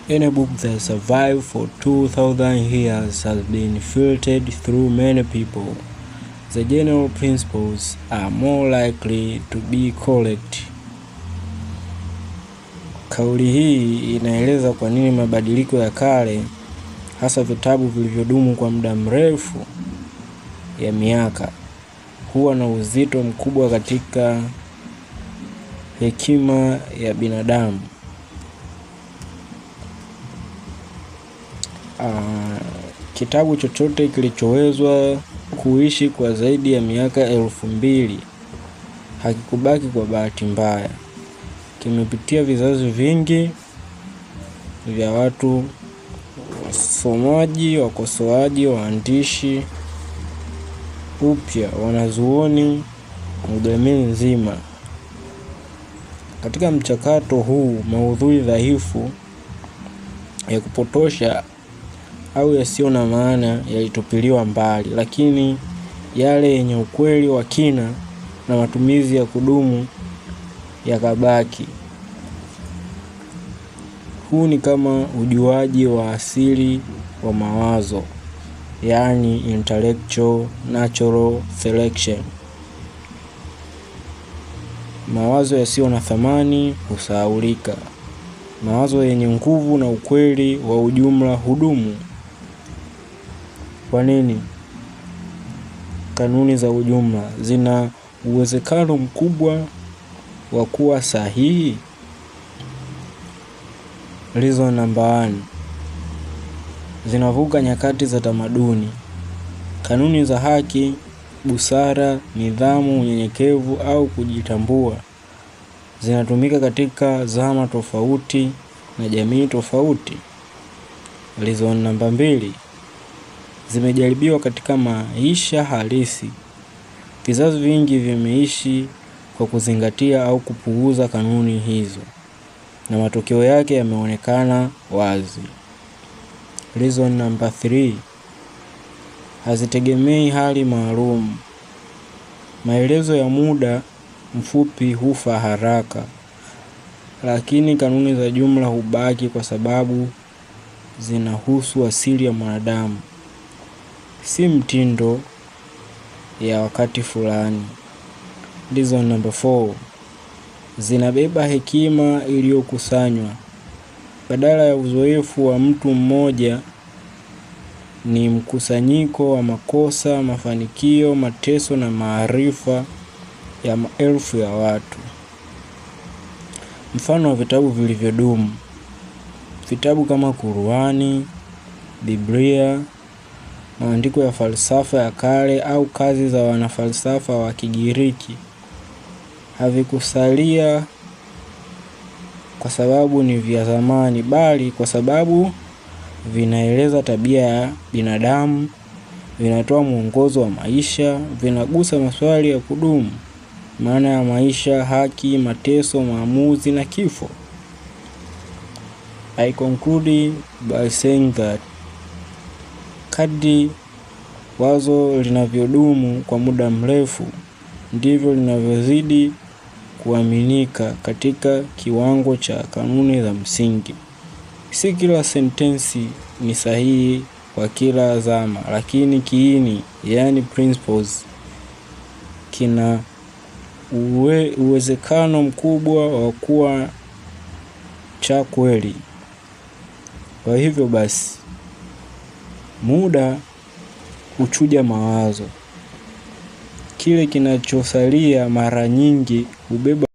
Any book that survived for 2,000 years has been filtered through many people. The general principles are more likely to be correct. Kauli hii inaeleza kwa nini mabadiliko ya kale, hasa vitabu vilivyodumu kwa muda mrefu ya miaka, huwa na uzito mkubwa katika hekima ya binadamu. Kitabu chochote kilichowezwa kuishi kwa zaidi ya miaka 2000 hakikubaki kwa bahati mbaya. Kimepitia vizazi vingi vya watu, wasomaji, wakosoaji, waandishi, upya, wanazuoni, jamii nzima. Katika mchakato huu, maudhui dhaifu ya kupotosha au yasiyo na maana yalitupiliwa mbali, lakini yale yenye ukweli wa kina na matumizi ya kudumu yakabaki. Huu ni kama ujuaji wa asili wa mawazo, yani intellectual natural selection. Mawazo yasiyo na thamani husahaulika. Mawazo yenye nguvu na ukweli wa ujumla hudumu. Kwa nini? Kanuni za ujumla zina uwezekano mkubwa wa kuwa sahihi. Reason number 1. Zinavuka nyakati za tamaduni. Kanuni za haki, busara, nidhamu, unyenyekevu au kujitambua zinatumika katika zama tofauti na jamii tofauti. Reason number 2. Zimejaribiwa katika maisha halisi. Vizazi vingi vimeishi kwa kuzingatia au kupuuza kanuni hizo, na matokeo yake yameonekana wazi. Reason number 3. Hazitegemei hali maalum. Maelezo ya muda mfupi hufa haraka, lakini kanuni za jumla hubaki kwa sababu zinahusu asili ya mwanadamu, si mtindo ya wakati fulani. Reason number 4. Zinabeba hekima iliyokusanywa. Badala ya uzoefu wa mtu mmoja, ni mkusanyiko wa makosa, mafanikio, mateso na maarifa ya maelfu ya watu. Mfano wa vitabu vilivyodumu: vitabu kama Qur'ani, Biblia, maandiko ya falsafa ya kale au kazi za wanafalsafa wa Kigiriki. Havikusalia kwa sababu ni vya zamani, bali kwa sababu vinaeleza tabia ya binadamu, vinatoa mwongozo wa maisha, vinagusa maswali ya kudumu: maana ya maisha, haki, mateso, maamuzi na kifo. I conclude by saying that kadri wazo linavyodumu kwa muda mrefu, ndivyo linavyozidi kuaminika katika kiwango cha kanuni za msingi. Si kila sentensi ni sahihi kwa kila zama, lakini kiini, yani principles, kina uwezekano mkubwa wa kuwa cha kweli. Kwa hivyo basi, muda huchuja mawazo. Kile kinachosalia mara nyingi hubeba